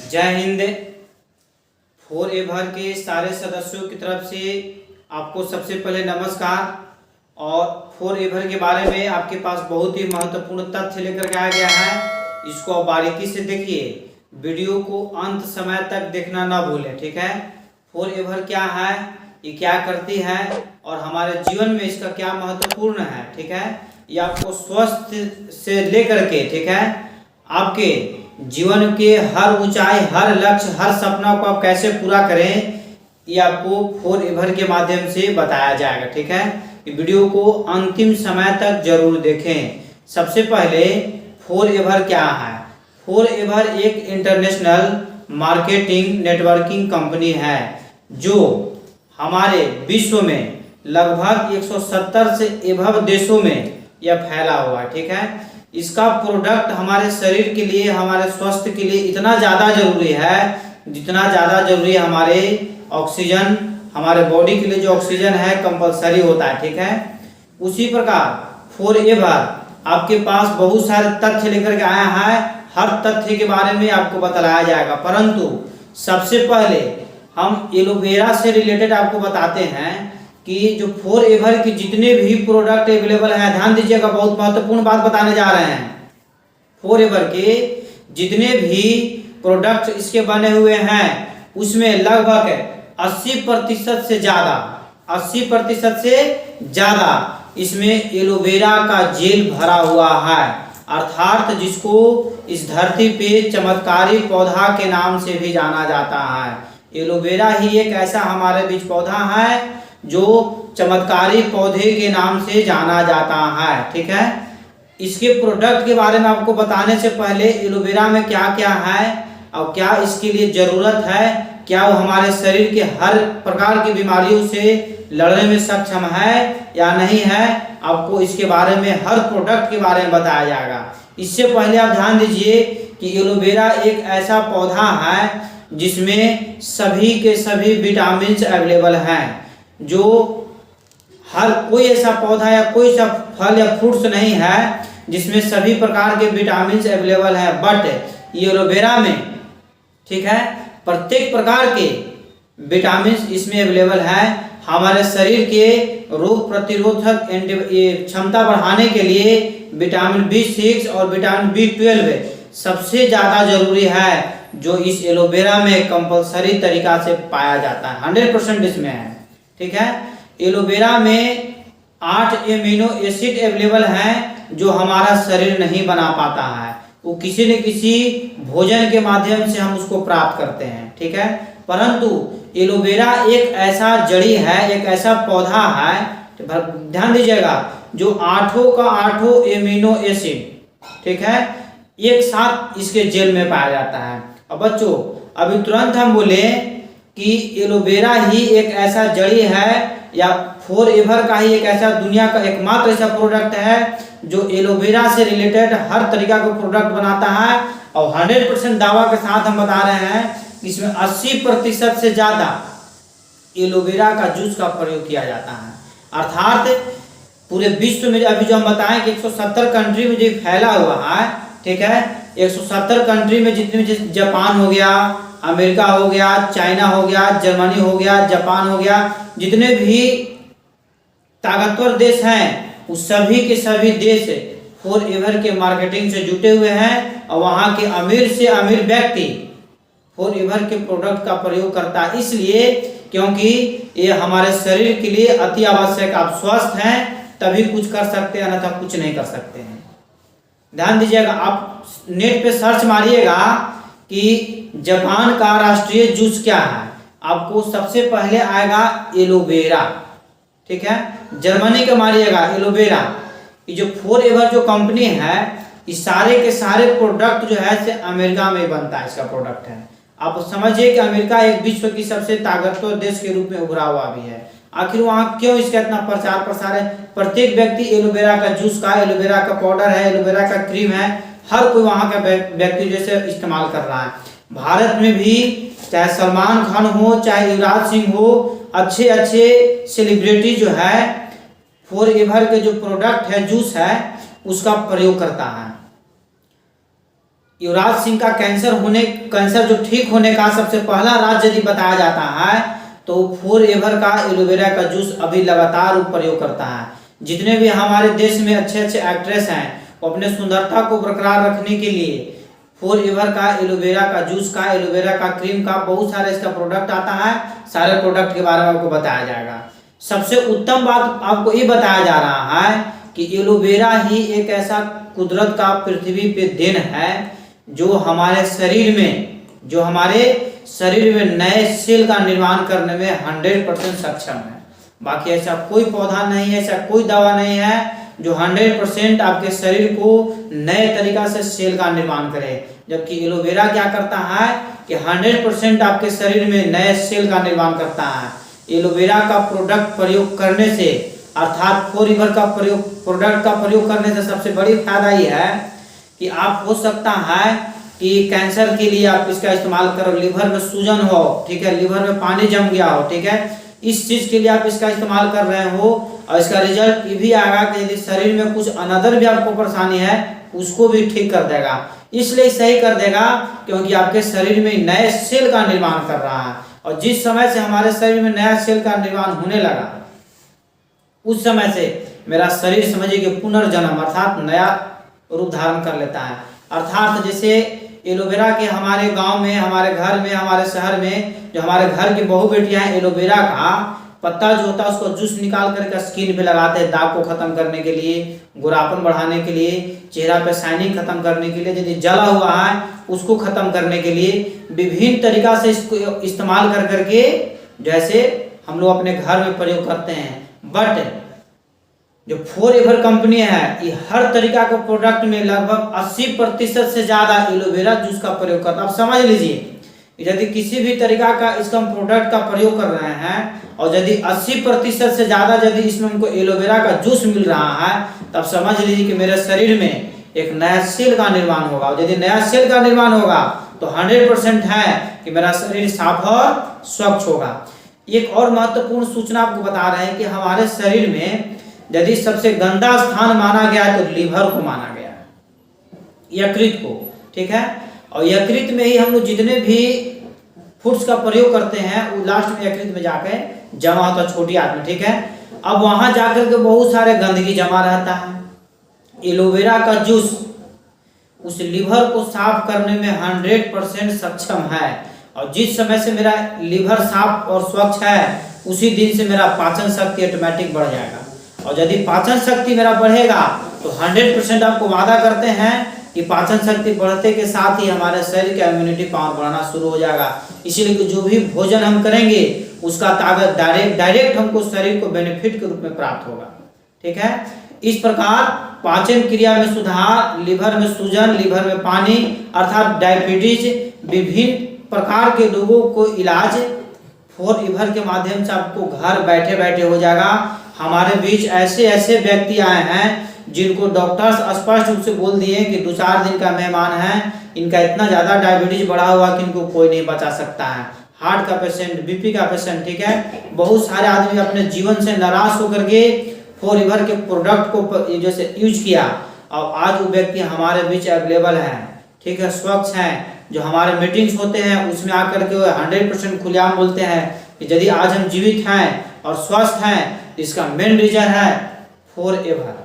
जय Hind. Four ever के सारे सदस्यों की तरफ से आपको सबसे पहले नमस्कार। और फोर एवर के बारे में आपके पास बहुत ही महत्वपूर्ण तथ्य लेकर के आया गया है। इसको आप बारीकी से देखिए, वीडियो को अंत समय तक देखना ना भूलें, ठीक है। फोर एवर क्या है, ये क्या करती है और हमारे जीवन में इसका क्या महत्वपूर्ण है, ठीक है। ये आपको स्वस्थ से लेकर के, ठीक है, आपके जीवन के हर ऊंचाई, हर लक्ष्य, हर सपना को आप कैसे पूरा करें, ये आपको फोर एवर के माध्यम से बताया जाएगा, ठीक है। ये वीडियो को अंतिम समय तक जरूर देखें। सबसे पहले फोर एवर क्या है। फोर एवर एक इंटरनेशनल मार्केटिंग नेटवर्किंग कंपनी है जो हमारे विश्व में लगभग 170 से एभव देशों में यह फैला हुआ है, ठीक है। इसका प्रोडक्ट हमारे शरीर के लिए, हमारे स्वास्थ्य के लिए इतना ज़्यादा जरूरी है जितना ज़्यादा जरूरी है हमारे ऑक्सीजन, हमारे बॉडी के लिए जो ऑक्सीजन है कंपलसरी होता है, ठीक है। उसी प्रकार फोर एवर आपके पास बहुत सारे तथ्य लेकर के आया है। हर तथ्य के बारे में आपको बताया जाएगा, परंतु सबसे पहले हम एलोवेरा से रिलेटेड आपको बताते हैं कि जो फोर एवर की जितने भी प्रोडक्ट अवेलेबल हैं, ध्यान दीजिएगा, बहुत महत्वपूर्ण बात बताने जा रहे हैं। फोर एवर के जितने भी प्रोडक्ट इसके बने हुए हैं उसमें लगभग 80% से ज़्यादा, 80% से ज़्यादा इसमें एलोवेरा का जेल भरा हुआ है, अर्थात जिसको इस धरती पे चमत्कारी पौधा के नाम से भी जाना जाता है। एलोवेरा ही एक ऐसा हमारे बीच पौधा है जो चमत्कारी पौधे के नाम से जाना जाता है, ठीक है। इसके प्रोडक्ट के बारे में आपको बताने से पहले एलोवेरा में क्या क्या है और क्या इसके लिए ज़रूरत है, क्या वो हमारे शरीर के हर प्रकार की बीमारियों से लड़ने में सक्षम है या नहीं है, आपको इसके बारे में हर प्रोडक्ट के बारे में बताया जाएगा। इससे पहले आप ध्यान दीजिए कि एलोवेरा एक ऐसा पौधा है जिसमें सभी के सभी विटामिन अवेलेबल हैं। जो हर कोई ऐसा पौधा या कोई सा फल या फ्रूट्स नहीं है जिसमें सभी प्रकार के विटामिन अवेलेबल हैं, बट एलोवेरा में, ठीक है, प्रत्येक प्रकार के विटामिन इसमें अवेलेबल है। हमारे शरीर के रोग प्रतिरोधक क्षमता बढ़ाने के लिए विटामिन B6 और विटामिन B12 सबसे ज़्यादा जरूरी है, जो इस एलोवेरा में कंपलसरी तरीका से पाया जाता है, 100% इसमें है, ठीक है। एलोवेरा में 8 एमिनो एसिड अवेलेबल हैं जो हमारा शरीर नहीं बना पाता है, वो किसी न किसी भोजन के माध्यम से हम उसको प्राप्त करते हैं, ठीक है। परंतु एलोवेरा एक ऐसा जड़ी है, एक ऐसा पौधा है, ध्यान दीजिएगा, जो 8 एमिनो एसिड, ठीक है, एक साथ इसके जेल में पाया जाता है। अब बच्चों, अभी तुरंत हम बोले कि एलोवेरा ही एक ऐसा जड़ी है या फोर एवर का ही एक ऐसा दुनिया का एकमात्र ऐसा प्रोडक्ट है जो एलोवेरा से रिलेटेड हर तरीका का प्रोडक्ट बनाता है। और 100% दावा के साथ हम बता रहे हैं कि इसमें 80% से ज़्यादा एलोवेरा का जूस का प्रयोग किया जाता है, अर्थात पूरे विश्व में अभी जो हम बताएं कि 170 कंट्री में जो फैला हुआ है, ठीक है, 170 कंट्री में जितने, जापान हो गया, अमेरिका हो गया, चाइना हो गया, जर्मनी हो गया, जापान हो गया, जितने भी ताकतवर देश हैं उस सभी के सभी देश फोर एवर के मार्केटिंग से जुटे हुए हैं। और वहाँ के अमीर से अमीर व्यक्ति फोर एवर के प्रोडक्ट का प्रयोग करता है, इसलिए क्योंकि ये हमारे शरीर के लिए अति आवश्यक। आप स्वस्थ हैं तभी कुछ कर सकते हैं, अन्यथा कुछ नहीं कर सकते हैं। ध्यान दीजिएगा, आप नेट पे सर्च मारिएगा कि जापान का राष्ट्रीय जूस क्या है, आपको सबसे पहले आएगा एलोवेरा, ठीक है। जर्मनी का मारिएगा एलोवेरा। ये जो फोर एवर जो कंपनी है, इस सारे के सारे प्रोडक्ट जो है से अमेरिका में बनता है, इसका प्रोडक्ट है। आप समझिए कि अमेरिका एक विश्व की सबसे ताकतवर देश के रूप में उभरा हुआ भी है। आखिर वहाँ क्यों इसका इतना प्रचार प्रसार है? प्रत्येक व्यक्ति एलोवेरा का जूस का, एलोवेरा का पाउडर है, एलोवेरा का क्रीम है, हर कोई वहाँ का व्यक्ति जैसे इस्तेमाल कर रहा है। भारत में भी चाहे सलमान खान हो, चाहे युवराज सिंह हो, अच्छे अच्छे सेलिब्रिटी जो है फोर एवर के जो प्रोडक्ट है, जूस है, उसका प्रयोग करता है। युवराज सिंह का कैंसर जो ठीक होने का सबसे पहला राज यदि बताया जाता है तो फॉरएवर का एलोवेरा का जूस अभी लगातार प्रयोग करता है। जितने भी हमारे देश में अच्छे अच्छे एक्ट्रेस हैं वो अपने सुंदरता को बरकरार रखने के लिए फॉरएवर का एलोवेरा का जूस का, एलोवेरा का क्रीम का, बहुत सारे इसका प्रोडक्ट आता है। सारे प्रोडक्ट के बारे में आपको बताया जाएगा। सबसे उत्तम बात आपको ये बताया जा रहा है कि एलोवेरा ही एक ऐसा कुदरत का पृथ्वी पे देन है जो हमारे शरीर में नए सेल का निर्माण करने में 100% सक्षम है। बाकी ऐसा कोई पौधा नहीं है, ऐसा कोई दवा नहीं है जो 100% आपके शरीर को नए तरीका से सेल का निर्माण करे। जबकि एलोवेरा क्या करता है कि 100% आपके शरीर में नए सेल का निर्माण करता है। एलोवेरा का प्रोडक्ट प्रयोग करने से, अर्थात फॉरएवर का प्रोडक्ट का प्रयोग करने से सबसे बड़ी फायदा ये है कि आप हो सकता है कि कैंसर के लिए आप इसका इस्तेमाल करो, लीवर में सूजन हो, ठीक है, लीवर में पानी जम गया हो, ठीक है, इस चीज के लिए आप इसका इस्तेमाल कर रहे हो और इसका रिजल्ट ये भी आएगा कि यदि शरीर में कुछ अनदर भी आपको परेशानी है उसको भी ठीक कर देगा। इसलिए सही कर देगा क्योंकि आपके शरीर में नए सेल का निर्माण कर रहा है। और जिस समय से हमारे शरीर में नया सेल का निर्माण होने लगा उस समय से मेरा शरीर समझिए कि पुनर्जन्म अर्थात नया रूप धारण कर लेता है। अर्थात जैसे एलोवेरा के हमारे गांव में, हमारे घर में, हमारे शहर में जो हमारे घर की बहू बेटियां हैं, एलोवेरा का पत्ता जो होता है उसको जूस निकाल करके स्किन पे लगाते हैं, दाग को खत्म करने के लिए, गोरापन बढ़ाने के लिए, चेहरा पे शाइनिंग खत्म करने के लिए, यदि जला हुआ है उसको खत्म करने के लिए विभिन्न तरीका से इसको इस्तेमाल कर करके जैसे हम लोग अपने घर में प्रयोग करते हैं। बट जो फॉरएवर कंपनी है ये हर तरीका के प्रोडक्ट में लगभग 80% से ज्यादा एलोवेरा जूस का प्रयोग करता है। आप समझ लीजिए यदि किसी भी तरीका का इसका प्रोडक्ट का प्रयोग कर रहे हैं और यदि 80% से ज्यादा यदि इसमें हमको एलोवेरा का जूस मिल रहा है तब समझ लीजिए कि मेरे शरीर में एक नया सेल का निर्माण होगा। और यदि नया सेल का निर्माण होगा तो 100% है कि मेरा शरीर साफ और स्वच्छ होगा। एक और महत्वपूर्ण सूचना आपको बता रहे हैं कि हमारे शरीर में यदि सबसे गंदा स्थान माना गया है तो लीवर को माना गया है, यकृत को, ठीक है। और यकृत में ही हम लोग जितने भी फूड्स का प्रयोग करते हैं वो लास्ट में यकृत में जाकर जमा होता है, छोटी आंत में, ठीक है। अब वहां जाकर के बहुत सारे गंदगी जमा रहता है। एलोवेरा का जूस उस लीवर को साफ करने में 100% सक्षम है। और जिस समय से मेरा लीवर साफ और स्वच्छ है उसी दिन से मेरा पाचन शक्ति ऑटोमेटिक बढ़ जाएगा। और यदि पाचन शक्ति मेरा बढ़ेगा तो 100% आपको वादा करते हैं कि पाचन शक्ति बढ़ते के साथ ही हमारे शरीर का इम्यूनिटी पावर बढ़ना शुरू हो जाएगा। इसीलिए कि जो भी भोजन हम करेंगे उसका ताकत डायरेक्ट हमको शरीर को बेनिफिट के रूप में प्राप्त होगा, ठीक है। इस प्रकार पाचन क्रिया में सुधार, लीवर में सूजन, लीवर में पानी अर्थात डायबिटीज, विभिन्न प्रकार के रोगों को इलाज फॉरएवर के माध्यम से आपको घर बैठे बैठे हो जाएगा। हमारे बीच ऐसे ऐसे व्यक्ति आए हैं जिनको डॉक्टर्स स्पष्ट रूप से बोल दिए कि 2-4 दिन का मेहमान है, इनका इतना ज्यादा डायबिटीज बढ़ा हुआ कि इनको कोई नहीं बचा सकता है। हार्ट का पेशेंट, बीपी का पेशेंट, ठीक है, बहुत सारे आदमी अपने जीवन से नाराज होकर के फॉरएवर के प्रोडक्ट को जैसे यूज किया और आज वो व्यक्ति हमारे बीच अवेलेबल है, ठीक है, स्वच्छ है। जो हमारे मीटिंग्स होते हैं उसमें आकर के 100% खुलेआम बोलते हैं कि यदि आज हम जीवित हैं और स्वस्थ हैं इसका मेन रीजन है फॉरएवर।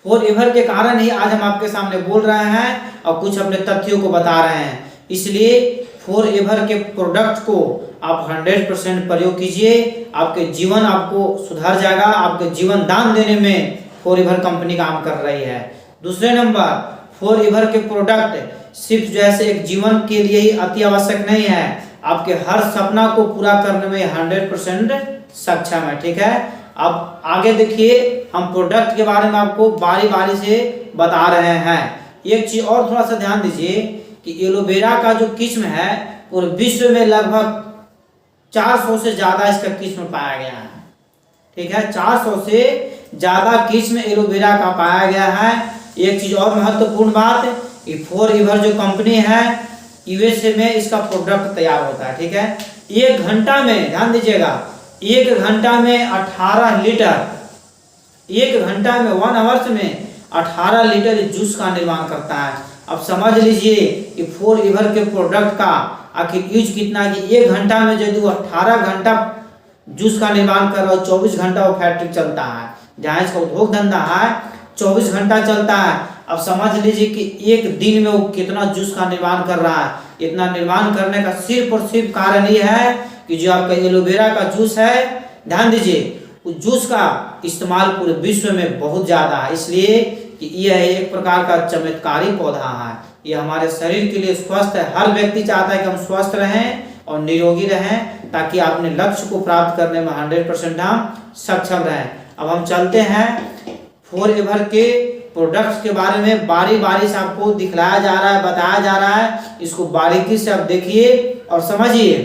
फॉरएवर के कारण ही आज हम आपके सामने बोल रहे हैं और कुछ अपने तथ्यों को बता रहे हैं। इसलिए फॉरएवर के प्रोडक्ट को आप 100% प्रयोग कीजिए, आपके जीवन आपको सुधार जाएगा। आपके जीवन दान देने में फॉरएवर कंपनी काम कर रही है। दूसरे नंबर, फॉरएवर के प्रोडक्ट सिर्फ जैसे एक जीवन के लिए ही अति आवश्यक नहीं है, आपके हर सपना को पूरा करने में 100% सक्षम है, ठीक है। अब आगे देखिए, हम प्रोडक्ट के बारे में आपको बारी बारी से बता रहे हैं। एक चीज और थोड़ा सा ध्यान दीजिए कि एलोवेरा का जो किस्म है पूरे विश्व में लगभग 400 से ज्यादा इसका किस्म पाया गया है, ठीक है। 400 से ज्यादा किस्म एलोवेरा का पाया गया है। एक चीज और महत्वपूर्ण बात, फॉरएवर जो कंपनी है यूएसए में इसका प्रोडक्ट तैयार होता है, ठीक है। 1 घंटा में, ध्यान दीजिएगा, 1 घंटा में 18 लीटर, 1 घंटा में 1 आवर्स में 18 लीटर जूस का निर्माण करता है। अब समझ लीजिए कि फोर एवर के प्रोडक्ट का आखिर यूज कितना है कि 1 घंटा में यदि वो 18 घंटा जूस का निर्माण कर रहा हो, 24 घंटा वो फैक्ट्री चलता है, जहाँ इसका उद्योग धंधा है 24 घंटा चलता है। अब समझ लीजिए कि एक दिन में वो कितना जूस का निर्माण कर रहा है। इतना निर्माण करने का सिर्फ और सिर्फ कारण ये है कि जो आपका एलोवेरा का जूस है, ध्यान दीजिए, उस जूस का इस्तेमाल पूरे विश्व में बहुत ज्यादा है, इसलिए कि यह एक प्रकार का चमत्कारी पौधा है। यह हमारे शरीर के लिए स्वस्थ है। हर व्यक्ति चाहता है कि हम स्वस्थ रहें और निरोगी रहें, ताकि अपने लक्ष्य को प्राप्त करने में 100% हम सक्षम रहें। अब हम चलते हैं फोर एवर के प्रोडक्ट्स के बारे में, बारी बारी से आपको दिखलाया जा रहा है, बताया जा रहा है। इसको बारीकी से आप देखिए और समझिए।